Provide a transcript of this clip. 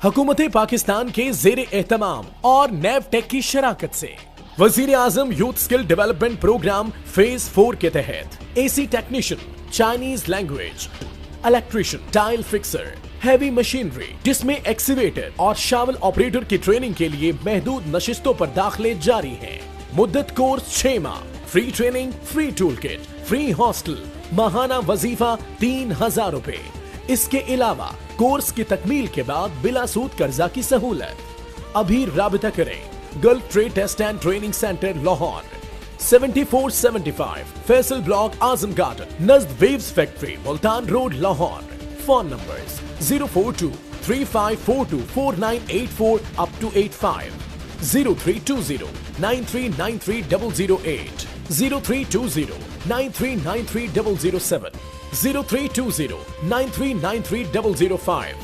हुकूमत पाकिस्तान के ज़ेर एहतमाम और नेवटेक की शराकत से वजीर आजम youth skill development program phase 4 के तहत AC technician, Chinese language, electrician, tile fixer, heavy machinery जिसमें एक्सीवेटर और शावल ऑपरेटर की ट्रेनिंग के लिए महदूद नशिस्तों पर दाखिले जारी हैं। मुद्दत कोर्स 6 माह, free training, free tool kit, free hostel, माहाना वजीफा 3000 रुपए। इसके अलावा कोर्स की तकमील के बाद बिला सूद कर्जा की सहूलत। अभी राबिता करें Gulf trade test and training centre Lahore, 7475 Faisal block, Azam garden, नज़द Waves factory, Multan road, Lahore. Phone numbers 04235424984 up to 85, 03209393 008, 03209393 007, 03209393 005